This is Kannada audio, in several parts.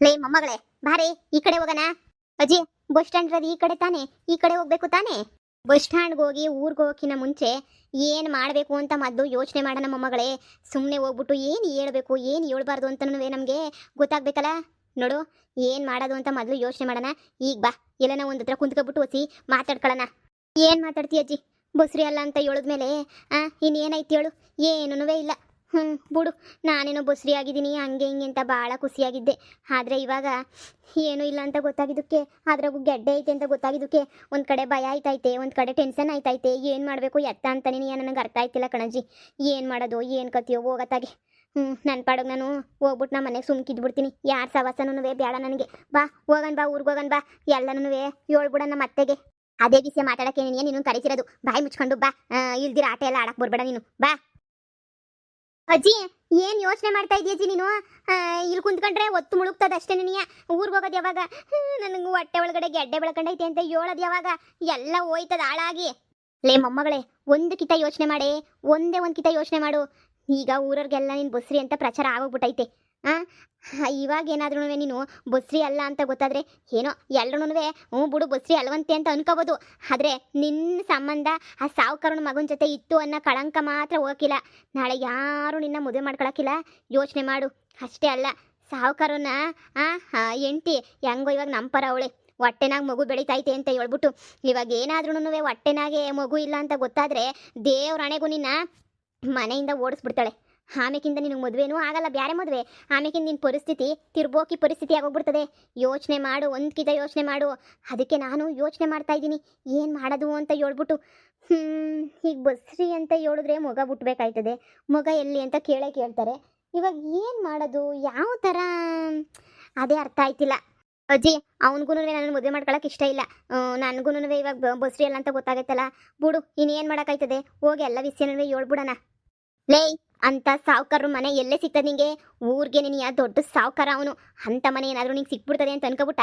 ಲೇ ಮೊಮ್ಮಗಳೇ, ಬಾರೆ ಈ ಕಡೆ ಹೋಗೋಣ. ಅಜ್ಜಿ, ಬಸ್ ಸ್ಟ್ಯಾಂಡ್ ಇರೋದು ಈ ಕಡೆ ತಾನೆ, ಈ ಕಡೆ ಹೋಗ್ಬೇಕು ತಾನೆ. ಬಸ್ ಸ್ಟ್ಯಾಂಡ್ಗೆ ಹೋಗಿ ಊರಿಗೆ ಹೋಗೋಕ್ಕಿಂತ ಮುಂಚೆ ಏನು ಮಾಡಬೇಕು ಅಂತ ಮೊದಲು ಯೋಚನೆ ಮಾಡೋಣ ಮೊಮ್ಮಗಳೇ. ಸುಮ್ಮನೆ ಹೋಗ್ಬಿಟ್ಟು ಏನು ಹೇಳ್ಬೇಕು ಏನು ಹೇಳ್ಬಾರ್ದು ಅಂತನೂ ನಮಗೆ ಗೊತ್ತಾಗ್ಬೇಕಲ್ಲ. ನೋಡು, ಏನು ಮಾಡೋದು ಅಂತ ಮೊದಲು ಯೋಚನೆ ಮಾಡೋಣ. ಈಗ ಬಾ, ಎಲ್ಲನ ಒಂದು ಹತ್ರ ಕುಂತ್ಕೊಬಿಟ್ಟು ಹೊಸಿ ಮಾತಾಡ್ಕೊಳ್ಳೋಣ. ಏನು ಮಾತಾಡ್ತೀಯ ಅಜ್ಜಿ? ಬಸ್ರಿ ಅಲ್ಲ ಅಂತ ಹೇಳಿದ್ಮೇಲೆ ಇನ್ನೇನೈತಿ ಹೇಳು? ಏನೂ ಇಲ್ಲ. ಬಿಡು, ನಾನೇನೋ ಬಸ್ರಿ ಆಗಿದ್ದೀನಿ ಹಂಗೆ ಹಿಂಗೆ ಅಂತ ಭಾಳ ಖುಷಿಯಾಗಿದ್ದೆ. ಆದರೆ ಇವಾಗ ಏನೂ ಇಲ್ಲ ಅಂತ ಗೊತ್ತಾಗಿದ್ದಕ್ಕೆ, ಅದ್ರಾಗೂ ಗೆಡ್ಡೆ ಐತೆ ಅಂತ ಗೊತ್ತಾಗಿದ್ದಕ್ಕೆ ಒಂದು ಕಡೆ ಭಯ ಆಯ್ತೈತೆ, ಒಂದು ಕಡೆ ಟೆನ್ಷನ್ ಆಯ್ತೈತೆ. ಏನು ಮಾಡಬೇಕು ಎತ್ತ ಅಂತಾನೆ ನನಗೆ ಅರ್ಥ ಆಯ್ತಿಲ್ಲ ಕಣಜ್ಜಿ. ಏನು ಮಾಡೋದು ಏನು ಕತಿಯೋ ಹೋಗತ್ತಾಗೆ. ನನ್ನ ಪಾಡೋಗಿ ನಾನು ಹೋಗ್ಬಿಟ್ಟು ನಮ್ಮ ಮನೆಗೆ ಸುಮ್ಕಿದ್ಬಿಡ್ತೀನಿ. ಯಾರು ಸವಾಸನೂ ಬೇಡ ನನಗೆ. ಬಾ ಹೋಗೋಣ, ಬಾ ಊರಿಗೆ ಹೋಗೋಣ, ಬಾ ಎಲ್ಲನೂ ಹೇಳ್ಬಿಡ ನಮ್ಮ ಅತ್ತೆಗೆ. ಅದೇ ವಿಷಯ ಮಾತಾಡೋಕ್ಕೆ ನೀನು ಕರಿತಿರೋದು. ಬಾಯಿ ಮುಚ್ಕೊಂಡು ಬಾ, ಇಲ್ದಿರ ಆಟ ಎಲ್ಲ ಆಡಕ್ಕೆ ಬರ್ಬೇಡ ನೀನು. ಬಾ ಅಜ್ಜಿ, ಏನು ಯೋಚನೆ ಮಾಡ್ತಾ ಇದೀಯ ಅಜ್ಜಿ ನೀನು? ಇಲ್ಲಿ ಕುಂತ್ಕೊಂಡ್ರೆ ಒತ್ತು ಮುಳುಗ್ತದೆ ಅಷ್ಟೇ. ನೀನು ಊರಿಗೆ ಹೋಗೋದು ಯಾವಾಗ? ನನಗೆ ಹೊಟ್ಟೆ ಒಳಗಡೆ ಗೆಡ್ಡೆ ಬೆಳ್ಕೊಂಡೈತೆ ಅಂತ ಹೇಳೋದು ಯಾವಾಗ? ಎಲ್ಲ ಹೋಯ್ತದ ಹಾಳಾಗಿ. ಲೇ ಮೊಮ್ಮಗಳೇ, ಒಂದು ಕಿತ ಯೋಚನೆ ಮಾಡಿ, ಒಂದೇ ಒಂದು ಕಿತ ಯೋಚನೆ ಮಾಡು. ಈಗ ಊರವ್ರಿಗೆಲ್ಲ ನೀನು ಬಸ್ರಿ ಅಂತ ಪ್ರಚಾರ ಆಗೋಗ್ಬಿಟ್ಟೈತೆ. ಇವಾಗ ಏನಾದ್ರೂ ನೀನು ಬಸ್ರಿ ಅಲ್ಲ ಅಂತ ಗೊತ್ತಾದರೆ ಏನೋ ಎಲ್ರೂ ಬಿಡು ಬಸ್ರಿ ಅಲ್ವಂತೆ ಅಂತ ಅನ್ಕೋಬೋದು. ಆದರೆ ನಿನ್ನ ಸಂಬಂಧ ಆ ಸಾವುಕಾರನ ಮಗನ ಜೊತೆ ಇತ್ತು ಅನ್ನೋ ಕಳಂಕ ಮಾತ್ರ ಹೋಗಕ್ಕಿಲ್ಲ. ನಾಳೆ ಯಾರು ನಿನ್ನ ಮದುವೆ ಮಾಡ್ಕೊಳಕ್ಕಿಲ್ಲ. ಯೋಚನೆ ಮಾಡು. ಅಷ್ಟೇ ಅಲ್ಲ, ಸಾವುಕಾರನ ಹೆಂಡ್ತಿ ಹೆಂಗೋ ಇವಾಗ ನಂಪರ ಅವಳೆ. ಹೊಟ್ಟೆನಾಗ ಮಗು ಬೆಳೀತೈತೆ ಅಂತ ಹೇಳ್ಬಿಟ್ಟು ಇವಾಗ ಏನಾದ್ರೂ ಹೊಟ್ಟೆನಾಗೆ ಮಗು ಇಲ್ಲ ಅಂತ ಗೊತ್ತಾದರೆ ದೇವ್ರಣೆಗೂ ನಿನ್ನ ಮನೆಯಿಂದ ಓಡಿಸ್ಬಿಡ್ತಾಳೆ. ಆಮೇಕಿಂದ ನಿನಗೆ ಮದುವೆನೂ ಆಗಲ್ಲ, ಬ್ಯಾರೆ ಮದುವೆ. ಆಮೇಕಿಂದ ನಿನ್ನ ಪರಿಸ್ಥಿತಿ ತಿರ್ಬೋಕಿ ಪರಿಸ್ಥಿತಿ ಆಗೋಗ್ಬಿಡ್ತದೆ. ಯೋಚನೆ ಮಾಡು, ಒಂದ್ಕಿತ ಯೋಚನೆ ಮಾಡು. ಅದಕ್ಕೆ ನಾನು ಯೋಚನೆ ಮಾಡ್ತಾ ಇದ್ದೀನಿ ಏನು ಮಾಡೋದು ಅಂತ ಹೇಳ್ಬಿಟ್ಟು. ಈಗ ಬಸ್ರಿ ಅಂತ ಹೇಳಿದ್ರೆ ಮಗ ಬಿಟ್ಬೇಕಾಯ್ತದೆ. ಮಗ ಎಲ್ಲಿ ಅಂತ ಕೇಳ್ತಾರೆ. ಇವಾಗ ಏನು ಮಾಡೋದು, ಯಾವ ಥರ, ಅದೇ ಅರ್ಥ ಆಯ್ತಿಲ್ಲ ಅಜ್ಜಿ. ಅವನಿಗೂ ನನ್ನ ಮದುವೆ ಮಾಡ್ಕೊಳಕ್ಕೆ ಇಷ್ಟ ಇಲ್ಲ. ನನಗೂ ಇವಾಗ ಬಸ್ರಿ ಅಲ್ಲ ಅಂತ ಗೊತ್ತಾಗೈತಲ್ಲ. ಬಿಡು, ಇನ್ನೇನು ಮಾಡೋಕ್ಕಾಯ್ತದೆ. ಹೋಗಿ ಎಲ್ಲ ವಿಷಯನೂ ಹೇಳ್ಬಿಡೋಣ. ಲೇ, ಅಂತ ಸಾವುಕಾರರು ಮನೆ ಎಲ್ಲೇ ಸಿಗ್ತದೆ ನಿಂಗೆ? ಊರಿಗೆ ನೀನು ದೊಡ್ಡ ಸಾವುಕಾರ ಅವನು. ಅಂಥ ಮನೆ ಏನಾದರೂ ನಿಂಗೆ ಸಿಕ್ಬಿಡ್ತದೆ ಅಂತ ಅನ್ಕೋಬಿಟ್ಟ?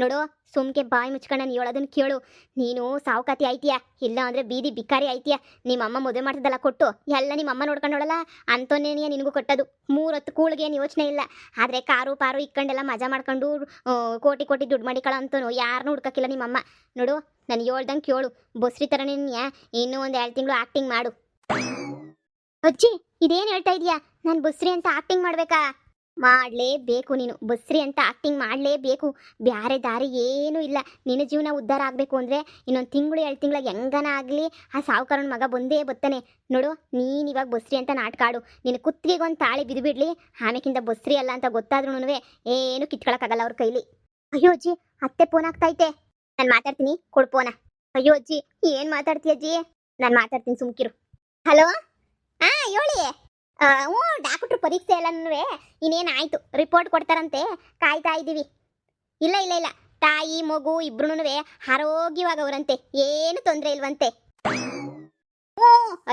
ನೋಡು, ಸುಮ್ಕೆ ಬಾಯಿ ಮುಚ್ಕೊಂಡು ನಾನು ಹೇಳೋದನ್ನು ಕೇಳು. ನೀನು ಸಾವುಕಾತಿ ಆಯ್ತೀಯಾ, ಇಲ್ಲ ಅಂದರೆ ಬೀದಿ ಬಿಕಾರಿ ಆಯ್ತೀಯಾ. ನಿಮ್ಮಮ್ಮ ಮದುವೆ ಮಾಡ್ತದಲ್ಲ ಕೊಟ್ಟು ಎಲ್ಲ ನಿಮ್ಮಮ್ಮ ನೋಡ್ಕೊಂಡೋಳಲ್ಲ, ಅಂಥವನ್ನೇ ನಿನಗೂ ಕೊಟ್ಟದು. 3 ಹೊತ್ತು ಕೂಳಿಗೆ ಏನು ಯೋಚನೆ ಇಲ್ಲ. ಆದರೆ ಕಾರು ಪಾರು ಇಕ್ಕೊಂಡೆಲ್ಲ ಮಜಾ ಮಾಡ್ಕೊಂಡು ಕೋಟಿ ಕೋಟಿ ದುಡ್ಡು ಮಾಡಿಕೊಳ್ಳೋ ಅಂತನೂ ಯಾರನ್ನೂ ಹುಡ್ಕೋಕ್ಕಿಲ್ಲ ನಿಮ್ಮಮ್ಮ. ನೋಡು, ನಾನು ಹೇಳ್ದಂಗೆ ಕೇಳು. ಬಸ್ರಿ ಥರ ನೀನು ಇನ್ನೂ ಒಂದು 2 ತಿಂಗಳು ಆ್ಯಕ್ಟಿಂಗ್ ಮಾಡು. ಅಜ್ಜಿ, ಇದೇನು ಹೇಳ್ತಾ ಇದೀಯಾ? ನಾನು ಬಸ್ರಿ ಅಂತ ಆಕ್ಟಿಂಗ್ ಮಾಡಬೇಕಾ? ಮಾಡಲೇಬೇಕು. ನೀನು ಬಸ್ರಿ ಅಂತ ಆಕ್ಟಿಂಗ್ ಮಾಡಲೇಬೇಕು. ಬ್ಯಾರೆ ದಾರಿ ಏನೂ ಇಲ್ಲ. ನಿನ್ನ ಜೀವನ ಉದ್ಧಾರ ಆಗಬೇಕು ಅಂದರೆ ಇನ್ನೊಂದು ತಿಂಗಳು 2 ತಿಂಗಳ ಹೆಂಗನ ಆಗಲಿ ಆ ಸಾವುಕಾರನ ಮಗ ಬಂದೇ ಬರ್ತಾನೆ. ನೋಡು, ನೀನು ಇವಾಗ ಬಸ್ರಿ ಅಂತ ನಾಟಕ ಆಡು. ನಿನ್ನ ಕುತ್ತಿಗೆಗೆ ಒಂದು ತಾಳಿ ಬಿದ್ದುಬಿಡ್ಲಿ. ಆಮೇಕಿಂದ ಬಸ್ರಿ ಅಲ್ಲ ಅಂತ ಗೊತ್ತಾದ್ರೂ ಏನು ಕಿತ್ಕೊಳಕ್ಕಾಗಲ್ಲ ಅವ್ರ ಕೈಲಿ. ಅಯ್ಯೋ ಅಜ್ಜಿ, ಅತ್ತೆ ಫೋನ್ ಆಗ್ತೈತೆ. ನಾನು ಮಾತಾಡ್ತೀನಿ, ಕೊಡು ಫೋನ. ಅಯ್ಯೋ ಅಜ್ಜಿ, ಏನು ಮಾತಾಡ್ತೀಯ ಅಜ್ಜಿ? ನಾನು ಮಾತಾಡ್ತೀನಿ, ಸುಮ್ಕಿರು. ಹಲೋ, ಹೇಳಿ. ಡಾಕ್ಟ್ರು ಪರೀಕ್ಷೆ ಎಲ್ಲನೂ ಇನ್ನೇನಾಯ್ತು, ರಿಪೋರ್ಟ್ ಕೊಡ್ತಾರಂತೆ, ಕಾಯ್ತಾ ಇದ್ದೀವಿ. ಇಲ್ಲ ಇಲ್ಲ ಇಲ್ಲ, ತಾಯಿ ಮಗು ಇಬ್ರು ಆರೋಗ್ಯವಾಗವ್ರಂತೆ, ಏನು ತೊಂದರೆ ಇಲ್ವಂತೆ.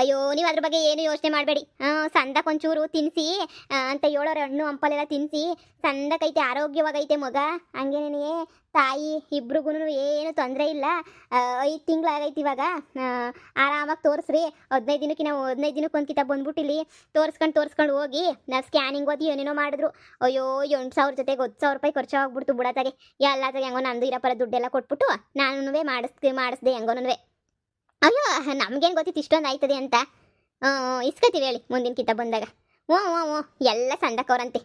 ಅಯ್ಯೋ, ನೀವು ಅದ್ರ ಬಗ್ಗೆ ಏನು ಯೋಚನೆ ಮಾಡಬೇಡಿ. ಸಂದಕ್ಕೊಂಚೂರು ತಿನ್ನಿಸಿ ಅಂತ ಹೇಳೋರು, ಹಣ್ಣು ಹಂಪಲೆಲ್ಲ ತಿನ್ನಿಸಿ. ಸಂದಕೈತೆ, ಆರೋಗ್ಯವಾಗೈತೆ ಮಗ. ಹಂಗೇನೇ ತಾಯಿ ಇಬ್ರಿಗೂ ಏನು ತೊಂದರೆ ಇಲ್ಲ. 5 ತಿಂಗಳಾಗೈತಿ ಇವಾಗ. ಆರಾಮಾಗಿ ತೋರಿಸ್ರಿ. 15 ದಿನಕ್ಕೆ ನಾವು 15 ದಿನಕ್ಕೆ ಒಂದು ಕಿತ ಬಂದ್ಬಿಟ್ಟು ಇಲ್ಲಿ ತೋರಿಸ್ಕೊಂಡು ಹೋಗಿ. ನಾವು ಸ್ಕ್ಯಾನಿಂಗ್ ಓದಿ ಏನೇನೋ ಮಾಡಿದ್ರು. ಅಯ್ಯೋ, 8,000 ಜೊತೆಗೆ 10,000 ರೂಪಾಯಿ ಖರ್ಚಾಗ್ಬಿಡ್ತು ಬಿಡತ್ತಾಗೆ. ಎಲ್ಲಾದಾಗ ಹೆಂಗೋ ನಂದು ಇರಪ್ಪರ ದುಡ್ಡೆಲ್ಲ ಕೊಟ್ಬಿಟ್ಟು ನಾನು ಮಾಡಿಸ್ದೆ ಹೆಂಗೋನು. ಅಯ್ಯೋ, ನಮ್ಗೇನು ಗೊತ್ತಿತ್ತು ಇಷ್ಟೊಂದು ಆಯ್ತದೆ ಅಂತ. ಇಸ್ಕೊತೀವಿ ಹೇಳಿ ಮುಂದಿನ ಕಿತ ಬಂದಾಗ. ಹ್ಞೂ ಎಲ್ಲ ಸಂದಕ್ಕವ್ರಂತೆ.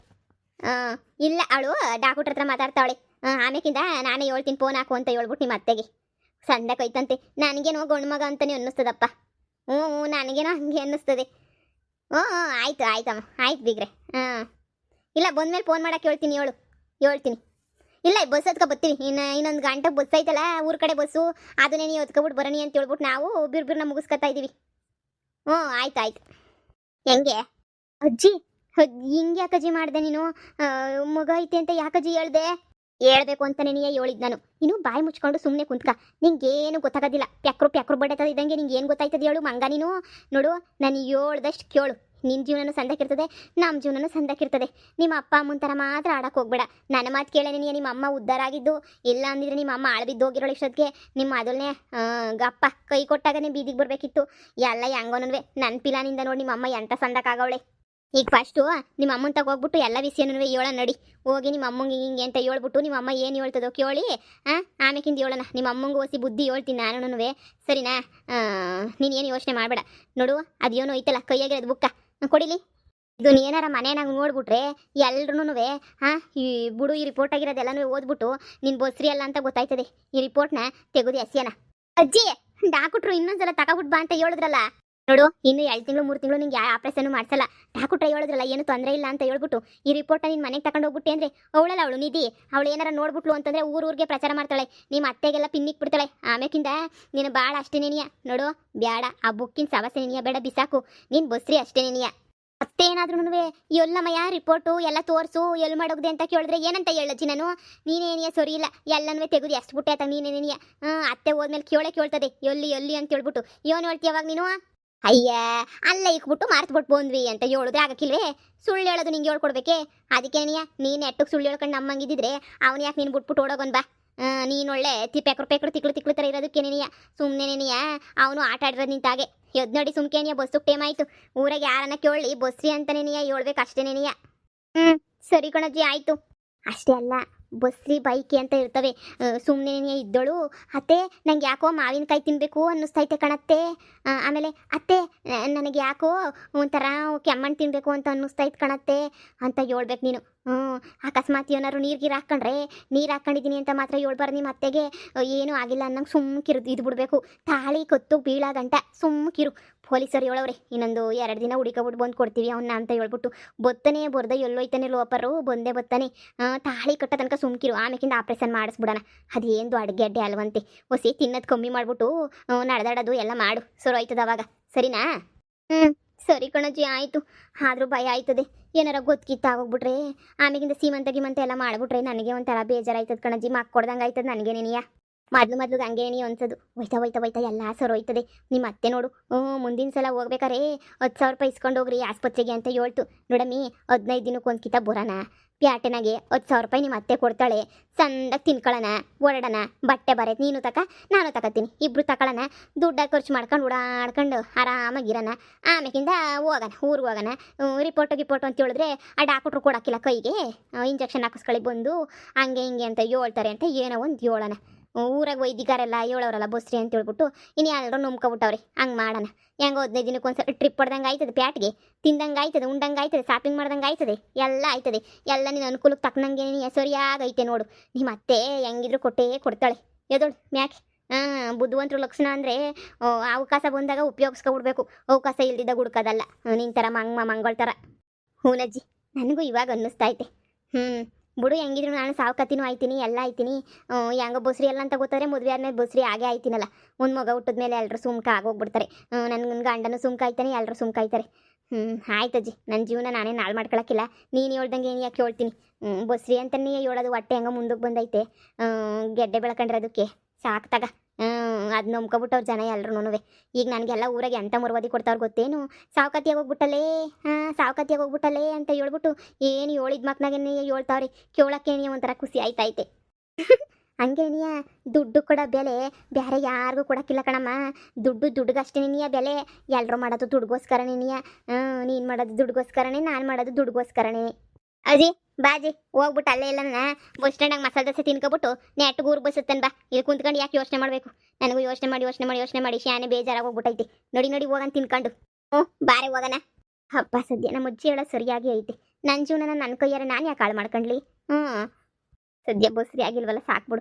ಇಲ್ಲ, ಅವಳು ಡಾಕ್ಟ್ರ ಹತ್ರ ಮಾತಾಡ್ತಾವಳೆ. ಆಮೇಕಿಂದ ನಾನೇ ಹೇಳ್ತೀನಿ ಫೋನ್ ಹಾಕು ಅಂತ ಹೇಳ್ಬಿಟ್ಟು ನಿಮ್ಮ ಅತ್ತೆಗೆ. ಸಂದಕ್ಕೈತಂತೆ. ನನಗೇನೋ ಗಂಡು ಮಗ ಅಂತಲೇ ಅನ್ನಿಸ್ತದಪ್ಪ. ನನಗೇನೋ ಹಂಗೆ ಅನ್ನಿಸ್ತದೆ. ಆಯ್ತಮ್ಮ, ಆಯ್ತು ಬಿಗ್ರೆ. ಇಲ್ಲ, ಬಂದ್ಮೇಲೆ ಫೋನ್ ಮಾಡೋಕೆ ಹೇಳ್ತೀನಿ. ಇಲ್ಲ, ಬಸ್ ಹತ್ಕೊ ಬರ್ತೀವಿ. ಇನ್ನೊಂದು ಗಂಟೆಗೆ ಬಸ್ ಐತಲ್ಲ, ಊರ ಕಡೆ ಬಸ್ಸು. ಅದನ್ನೇ ನೀವು ಹತ್ಕೊಬಿಟ್ಟು ಬರೋಣಿ ಅಂತ ಹೇಳ್ಬಿಟ್ಟು ನಾವು ಬಿರ್ಬಿರ್ನ ಮುಗಿಸ್ಕೊತಾ ಇದ್ದೀವಿ. ಆಯ್ತು. ಹೆಂಗೆ ಅಜ್ಜಿ? ಹಿಂಗೆ ಯಾಕಜ್ಜಿ ಮಾಡಿದೆ ನೀನು? ಮಗ ಐತೆ ಅಂತ ಯಾಕಜ್ಜಿ ಹೇಳ್ದೆ? ಹೇಳ್ಬೇಕು ಅಂತಲೇ ಹೇಳಿದ್ ನಾನು. ನೀನು ಬಾಯಿ ಮುಚ್ಕೊಂಡು ಸುಮ್ಮನೆ ಕುಂತ್ಕ. ನಿಂಗೇನು ಗೊತ್ತಾಗೋದಿಲ್ಲ. ಪ್ಯಾಕ್ರು ಬಡ್ಡೆತದ ಇದ್ದಂಗೆ ನಿಂಗೆ ಏನು ಗೊತ್ತಾಯ್ತದೆ ಹೇಳು ಮಂಗ ನೀನು? ನೋಡು, ನಾನು ಹೇಳ್ದಷ್ಟು ಕೇಳು. ನಿನ್ನ ಜೀವನನೂ ಸಂದಕ್ಕಿರ್ತದೆ, ನಮ್ಮ ಜೀವನನೂ ಸಂದಕ್ಕಿರ್ತದೆ. ನಿಮ್ಮ ಅಪ್ಪ ಅಮ್ಮನ ಥರ ಮಾತ್ರ ಆಡಕ್ಕೆ ಹೋಗ್ಬೇಡ. ನನ್ನ ಮಾತು ಕೇಳೇನೆ ನಿಮ್ಮ ಅಮ್ಮ ಉದ್ಧಾರ ಆಗಿದ್ದು. ಇಲ್ಲ ಅಂದಿದ್ರೆ ನಿಮ್ಮ ಅಮ್ಮ ಆಳ್ಬಿದ್ದೋಗಿರೋಳು ಇಷ್ಟೊತ್ತಿಗೆ. ನಿಮ್ಮ ಅದನ್ನೇ ಅಪ್ಪ ಕೈ ಕೊಟ್ಟಾಗನೇ ಬೀದಿಗೆ ಬರಬೇಕಿತ್ತು. ಎಲ್ಲ ಹೆಂಗೋನೂ ನನ್ನ ಪಿಲಾನಿಂದ ನೋಡಿ ನಿಮ್ಮ ಅಮ್ಮ ಎಂಥ ಸಂದಕ್ಕಾಗವಳೆ. ಈಗ ಫಸ್ಟು ನಿಮ್ಮ ಅಮ್ಮನ ತಗ ಹೋಗ್ಬಿಟ್ಟು ಎಲ್ಲ ವಿಷಯನೂ ಹೇಳ ನಡಿ. ಹೋಗಿ ನಿಮ್ಮ ಅಮ್ಮಂಗೆ ಹಿಂಗೆ ಅಂತ ಹೇಳ್ಬಿಟ್ಟು ನಿಮ್ಮ ಅಮ್ಮ ಏನು ಹೇಳ್ತದೋ ಕೇಳಿ ಆಮೇಕಿಂದ ಹೇಳೋಣ. ನಿಮ್ಮ ಅಮ್ಮಂಗೂ ಹೊಸಿ ಬುದ್ಧಿ ಹೇಳ್ತೀನಿ ನಾನು, ಸರಿನಾ? ನೀನೇನು ಯೋಚನೆ ಮಾಡಬೇಡ. ನೋಡು ಅದೇನೋ ಐತಲ್ಲ ಕೈಯಾಗಿರೋದು ಬುಕ್ಕ ಕೊಡಿಲಿ. ಇದು ಏನಾರ ಮನೆಯಾಗ ನೋಡ್ಬಿಟ್ರೆ ಎಲ್ರೂ ಈ ಬುಡು ಈ ರಿಪೋರ್ಟ್ ಆಗಿರೋದೆಲ್ಲನೂ ಓದ್ಬಿಟ್ಟು ನಿನ್ನ ಬಸ್ರಿ ಅಲ್ಲ ಅಂತ ಗೊತ್ತಾಯ್ತದೆ. ಈ ರಿಪೋರ್ಟ್ನ ತೆಗೆದು ಎಸ್ಯನ. ಅಜ್ಜಿ ಡಾಕ್ಟ್ರು ಇನ್ನೊಂದ್ಸಲ ತಗೊಬಿಟ್ಟು ಬಾ ಅಂತ ಹೇಳಿದ್ರಲ್ಲ. ನೋಡು ಇನ್ನು 2 ತಿಂಗಳು 3 ತಿಂಗಳು ನಿಂಗೆ ಯಾವ ಆಪರೇಷನ್ ಮಾಡ್ಸಲ್ಲ. ಡಾಕ್ಟ್ರ ಹೇಳಿದ್ರಲ್ಲ ಏನು ತೊಂದರೆ ಇಲ್ಲ ಅಂತ ಹೇಳ್ಬಿಟ್ಟು ಈ ರಿಪೋರ್ಟ್ನ ನಿನ್ನ ಮನೆಗೆ ತಗೊಂಡು ಹೋಗ್ಬಿಟ್ಟೆ ಅಂದರೆ ಅವಳು ನಿಧಿ ಅವಳು ಏನಾರ ನೋಡ್ಬಿಟ್ಲು ಅಂತಂದರೆ ಊರಿಗೆ ಪ್ರಚಾರ ಮಾಡ್ತಾಳೆ. ನಿಮ್ಮ ಅತ್ತೆಗೆಲ್ಲ ಪಿನ್ನಿಕ್ ಬಿಡ್ತಾಳೆ. ಆಮೇಕಿಂದ ನೀನು ಭಾಳ ಅಷ್ಟೇ ನೆನೆಯ. ನೋಡು ಬೇಡ ಆ ಬುಕ್ಕಿನ ಸವಸೆ ನೆನೆಯ ಬೇಡ, ಬಿಸಾಕು. ನೀನು ಬಸ್ರಿ ಅಷ್ಟೇ ನೆನೆಯ. ಅತ್ತೆ ಏನಾದ್ರೂ ಎಲ್ಲಮ್ಮಯ್ಯ ರಿಪೋರ್ಟು ಎಲ್ಲ ತೋರಿಸು ಎಲ್ಲಿ ಮಾಡೋಗಿದೆ ಅಂತ ಕೇಳಿದ್ರೆ ಏನಂತ ಹೇಳಜ್ಜಿ ನಾನು? ನೀನೇನಿಯ ಸರಿ ಇಲ್ಲ ಎಲ್ಲನೂ ತೆಗೆದು ಎಷ್ಟು ಬಿಟ್ಟೆ ಆತ ನೀನೇನಿಯ. ಅತ್ತೆ ಹೋದ್ಮೇಲೆ ಕೇಳ್ತದೆ ಎಲ್ಲಿ ಅಂತ ಹೇಳ್ಬಿಟ್ಟು ಏನು ಹೇಳ್ತೀಯ ಅವಾಗ ನೀನು? ಅಯ್ಯ ಅಲ್ಲ ಇಕ್ಬಿಟ್ಟು ಮಾರ್ತುಬಿಟ್ಟು ಬಂದ್ವಿ ಅಂತ ಹೇಳಿದ್ರೆ ಆಗಕ್ಕಿಲ್ವೇ? ಸುಳ್ಳು ಹೇಳೋದು ನಿಂಗೆ ಹೇಳ್ಕೊಡ್ಬೇಕೆ? ಅದಕ್ಕೇನಿಯ ನೀನು ಎಟ್ಟಕ್ಕೆ ಸುಳ್ಳು ಹೇಳ್ಕೊಂಡು ನಮ್ಮಂಗಿದ್ದಿದ್ರೆ ಅವನು ಯಾಕೆ ನೀನು ಬಿಟ್ಬಿಟ್ಟು ಓಡೋಗನ್ ಬಾ. ನೀನು ಒಳ್ಳೆ ಪೇಕ್ರು ತಿಕ್ಳು ಥರ ಇರೋದಕ್ಕೆ ನೆನೆಯ. ಸುಮ್ಮನೆ ನೆನೆಯ ಅವನು ಆಟ ಆಡಿರೋದು ನಿಂತಾಗೆ ಎದ್ ನೋಡಿ ಸುಮ್ಕೇನಿಯ. ಬಸ್ಸು ಟೇಮ್ ಆಯಿತು. ಊರಾಗ ಯಾರನ್ನ ಕೇಳಿ ಬಸ್ರಿ ಅಂತ ನೆನೆಯ ಹೇಳ್ಬೇಕು ಅಷ್ಟೇ ನೆನೆಯ. ಸರಿ ಕಣಜ್ಜಿ ಆಯಿತು. ಅಷ್ಟೇ ಅಲ್ಲ ಬಸ್ರಿ ಬೈಕಿ ಅಂತ ಇರ್ತವೆ. ಸುಮ್ಮನೆ ಇದ್ದಳು ಅತ್ತೆ ನಂಗೆ ಯಾಕೋ ಮಾವಿನಕಾಯಿ ತಿನ್ನಬೇಕು ಅನ್ನಿಸ್ತೈತೆ ಕಣತ್ತೆ. ಆಮೇಲೆ ಅತ್ತೆ ನನಗೆ ಯಾಕೋ ಒಂಥರ ಕೆಮ್ಮಣ್ಣು ತಿನ್ನಬೇಕು ಅಂತ ಅನ್ನಿಸ್ತೈತೆ ಕಣತ್ತೆ ಅಂತ ಹೇಳ್ಬೇಕು ನೀನು. ಅಕಸ್ಮಾತ್ ಏನಾದ್ರು ನೀರು ಹಾಕ್ಕೊಂಡ್ರೆ ನೀರು ಹಾಕ್ಕೊಂಡಿದ್ದೀನಿ ಅಂತ ಮಾತ್ರ ಹೇಳ್ಬಾರ್ದು. ನಿಮ್ಮ ಅತ್ತೆಗೆ ಏನೂ ಆಗಿಲ್ಲ ಅನ್ನಂಗೆ ಸುಮ್ಕಿರು ಇದು ಬಿಡಬೇಕು. ತಾಳಿ ಕೊತ್ತು ಬೀಳಾಗಂಟ ಸುಮ್ಕಿರು. ಪೊಲೀಸರು ಹೇಳವ್ರೆ ಇನ್ನೊಂದು 2 ದಿನ ಹುಡುಕಬಿಟ್ಟು ಬಂದು ಕೊಡ್ತೀವಿ ಅವನ್ನ ಅಂತ ಹೇಳ್ಬಿಟ್ಟು. ಬತ್ತನೇ ಬರ್ದ ಎಲ್ಲೋಯ್ತಾನೆ ಲೋಪರು ಬಂದೇ ಬತ್ತಾನೆ. ತಾಳಿ ಕಟ್ಟ ತನಕ ಸುಮ್ಕಿರು. ಆಮೇಕಿಂದ ಆಪ್ರೇಷನ್ ಮಾಡಿಸ್ಬಿಡೋಣ. ಅದೇಂದು ಅಡುಗೆ ಅಲ್ವಂತೆ. ಹೊಸಿ ತಿನ್ನೋದು ಕಮ್ಮಿ ಮಾಡಿಬಿಟ್ಟು ನಡೆದಾಡೋದು ಎಲ್ಲ ಮಾಡು. ಸರಿ ಆಯ್ತದ ಅವಾಗ ಸರಿನಾ? ಸರಿ ಕಣಜ್ಜಿ ಆಯಿತು. ಆದರೂ ಭಯ ಆಯ್ತದೆ ಏನಾರ ಗೊತ್ತಿತ್ತಾಗೋಗ್ಬಿಟ್ರೆ ಆಮೇಗಿಂದ ಸೀಮಂತ ಎಲ್ಲ ಮಾಡಿಬಿಟ್ರೆ ನನಗೆ ಒಂಥರ ಬೇಜಾರಾಯ್ತದೆ ಕಣಜ್ಜಿ. ಕೊಡ್ದಂಗೆ ಆಯ್ತದೆ ನನಗೆ ನೆನೆಯ. ಮೊದ್ಲು ಹಂಗೆ ನೀ ಅನ್ಸೋದು ಹೋಯ್ತಾ ಎಲ್ಲ ಸರೋಯ್ತದೆ. ನಿಮ್ಮ ಅತ್ತೆ ನೋಡು ಮುಂದಿನ ಸಲ ಹೋಗ್ಬೇಕಾರೆ 10,000 ರೂಪಾಯಿ ಇಸ್ಕೊಂಡು ಹೋಗ್ರಿ ಆಸ್ಪತ್ರೆಗೆ ಅಂತ ಹೇಳ್ತು. ನೋಡಮ್ಮಿ 15 ದಿನಕ್ಕೆ ಒಂದು ಕಿತ ಬರೋಣ. ಪ್ಯಾಟೆನಾಗೆ 10,000 ರೂಪಾಯಿ ನಿಮ್ಮ ಅತ್ತೆ ಕೊಡ್ತಾಳೆ. ಸಂದಾಗ ತಿನ್ಕೊಳ್ಳೋಣ ಓಡಾಡೋಣ. ಬಟ್ಟೆ ಬರೈತೆ ನೀನು ನಾನು ತಗೋತೀನಿ. ಇಬ್ರು ತಗೊಳ್ಳೋಣ. ದುಡ್ಡ ಖರ್ಚು ಮಾಡ್ಕೊಂಡು ಓಡಾಡ್ಕೊಂಡು ಆರಾಮಾಗಿರೋಣ. ಆಮೇಕಿಂದ ಹೋಗೋಣ ಊರಿಗೆ ಹೋಗೋಣ. ರಿಪೋರ್ಟು ಅಂತ ಹೇಳಿದ್ರೆ ಆ ಡಾಕ್ಟ್ರು ಕೊಡೋಕ್ಕಿಲ್ಲ ಕೈಗೆ. ಇಂಜೆಕ್ಷನ್ ಹಾಕಿಸ್ಕೊಳ್ಳಿ ಬಂದು ಹಂಗೆ ಹಿಂಗೆ ಅಂತ ಹೇಳ್ತಾರೆ ಅಂತ ಏನೋ ಒಂದು ಹೇಳೋಣ. ಊರಾಗ ವೈದಿಗಾರೆಲ್ಲ ಹೇಳೋರಲ್ಲ ಬಸ್ರಿ ಅಂತ ಹೇಳ್ಬಿಟ್ಟು ಇನ್ನು ಎಲ್ಲರೂ ನಂಬ್ಕೊಬಿಟ್ಟವ್ರಿ. ಹಂಗೆ ಮಾಡೋಣ. ಹೆಂಗೋ 15 ದಿನಕ್ಕೆ ಒಂದ್ಸಲ ಟ್ರಿಪ್ ಹೊಡ್ದಂಗೆ ಆಯ್ತದೆ. ಪ್ಯಾಟ್ಗೆ ತಿಂದಂಗೆ ಆಯ್ತದೆ, ಉಂಡಂಗೆ ಆಯ್ತದೆ, ಶಾಪಿಂಗ್ ಮಾಡ್ದಂಗೆ ಆಯ್ತದೆ, ಎಲ್ಲ ಆಯ್ತದೆ. ಎಲ್ಲ ನೀನು ಅನುಕೂಲಕ್ಕೆ ತಕ್ಕನಂಗೆ ನೀನು ಸರಿಯಾಗೈತೆ ನೋಡು. ನಿಮ್ಮ ಅತ್ತೆ ಹೆಂಗಿದ್ರು ಕೊಡ್ತಾಳೆ. ಎದೋಳು ಮ್ಯಾಕೆ. ಬುದ್ಧಿವಂತರು ಲಕ್ಷಣ ಅಂದರೆ ಅವಕಾಶ ಬಂದಾಗ ಉಪಯೋಗಿಸ್ಕೊಬಿಡ್ಬೇಕು. ಅವಕಾಶ ಇಲ್ದಿದ್ದಾಗ ಹುಡ್ಕೋದಲ್ಲ. ನಿನ್ನ ಥರ ಮಂಗಳ ಥರ. ಹೂನಜ್ಜಿ ನನಗೂ ಇವಾಗ ಅನ್ನಿಸ್ತೈತೆ. ಬಿಡು ಹೆಂಗಿದ್ರು ನಾನು ಸಾವ್ಕತ್ತಿನೂ ಆಯ್ತೀನಿ ಎಲ್ಲ ಆಯ್ತೀನಿ. ಹೆಂಗೋ ಬಸ್ರಿ ಎಲ್ಲ ಅಂತ ಗೊತ್ತಾದ್ರೆ ಮದುವೆ ಆದ್ಮೇಲೆ ಬಸ್ರಿ ಆಗೇ ಆಯ್ತೀನಲ್ಲ. ಒಂದು ಮಗ ಹುಟ್ಟಿದ್ಮೇಲೆ ಎಲ್ಲರೂ ಸುಮ್ಕ ಆಗೋಗ್ಬಿಡ್ತಾರೆ. ನನ್ನ ಗಂಡನೂ ಸುಮ್ಕ ಆಯ್ತಾನೆ, ಎಲ್ಲರೂ ಸುಮ್ಕ ಆಯ್ತಾರೆ. ಆಯ್ತಜ್ಜಿ ನನ್ನ ಜೀವನ ನಾನೇ ನಾಳೆ ಮಾಡ್ಕೊಳಕ್ಕಿಲ್ಲ. ನೀನು ಹೇಳ್ದಂಗೆ ಏನು ಯಾಕೆ ಹೇಳ್ತೀನಿ. ಬಸ್ರಿ ಅಂತಲೇ ಹೇಳೋದು. ಹೊಟ್ಟೆ ಹೆಂಗೋ ಮುಂದಕ್ಕೆ ಬಂದೈತೆ. ಗೆಡ್ಡೆ ಬೆಳ್ಕೊಂಡ್ರೆ ಸಾಕು ತಗ. ಅದು ನಂಬ್ಕೊಬಿಟ್ಟವ್ರು ಜನ ಎಲ್ರೂ. ಈಗ ನನಗೆಲ್ಲ ಊರಾಗೆ ಎಂಥ ಮುರ್ವದಿ ಕೊಡ್ತಾವ್ರು ಗೊತ್ತೇನು? ಸಾವ್ಕಾತಿಯಾಗಿ ಹೋಗ್ಬಿಟ್ಟಲ್ಲೇ ಅಂತ ಹೇಳ್ಬಿಟ್ಟು ಏನು ಹೇಳಿದ ಮಕ್ನಾಗೇನೆ ಹೇಳ್ತಾವ್ರಿ. ಕೇಳೋಕ್ಕೇನೆ ಒಂಥರ ಖುಷಿ ಆಯ್ತೈತೆ. ಹಂಗೇನಿಯ ದುಡ್ಡು ಕೊಡೋ ಬೆಲೆ ಬೇರೆ ಯಾರಿಗೂ ಕೊಡೋಕ್ಕಿಲ್ಲ ಕಣಮ್ಮ. ದುಡ್ಡುಗಷ್ಟೇ ನಿನಿಯ ಬೆಲೆ. ಎಲ್ಲರೂ ಮಾಡೋದು ದುಡ್ಗೋಸ್ಕರನೇ. ನೀನು ಮಾಡೋದು ದುಡ್ಗೋಸ್ಕರನೇ, ನಾನು ಮಾಡೋದು ದುಡ್ಗೋಸ್ಕರನೇ. ಅಜ್ಜಿ ಬಾಜಿ ಹೋಗ್ಬಿಟ್ಟು ಅಲ್ಲೇ ಇಲ್ಲ ಬಸ್ ಸ್ಟ್ಯಾಂಡಾಗ ಮಸಾಲೆ ದೋಸೆ ತಿನ್ಕೊಬಿಟ್ಟು ನೆಟ್ಟಿಗೆ ಊರಿಗೆ ಬಸ್ಸುತ್ತಾನೆ ಬಾ. ಇಲ್ಲಿ ಕುಂತ್ಕೊಂಡು ಯಾಕೆ ಯೋಚನೆ ಮಾಡಬೇಕು? ನನಗೂ ಯೋಚನೆ ಮಾಡಿ ಶಾನೆ ಬೇಜಾರಾಗಿ ಹೋಗ್ಬಿಟ್ಟೈತಿ. ನೋಡಿ ಹೋಗೋಣ ತಿನ್ಕೊಂಡು. ಬಾರೆ ಹೋಗೋಣ. ಹಬ್ಬ ಸದ್ಯ ನಮ್ಮ ಅಜ್ಜಿ ಹೇಳೋದು ಸರಿಯಾಗಿ ಐತೆ. ನನ್ನ ಜೀವನ ನನ್ನ ಕೈಯಾರ ನಾನು ಯಾಕೆ ಹಾಳು ಮಾಡ್ಕೊಂಡ್ಲಿ? ಸದ್ಯ ಬಸ್ರಿ ಆಗಿಲ್ವಲ್ಲ ಸಾಕ್ಬಿಡು.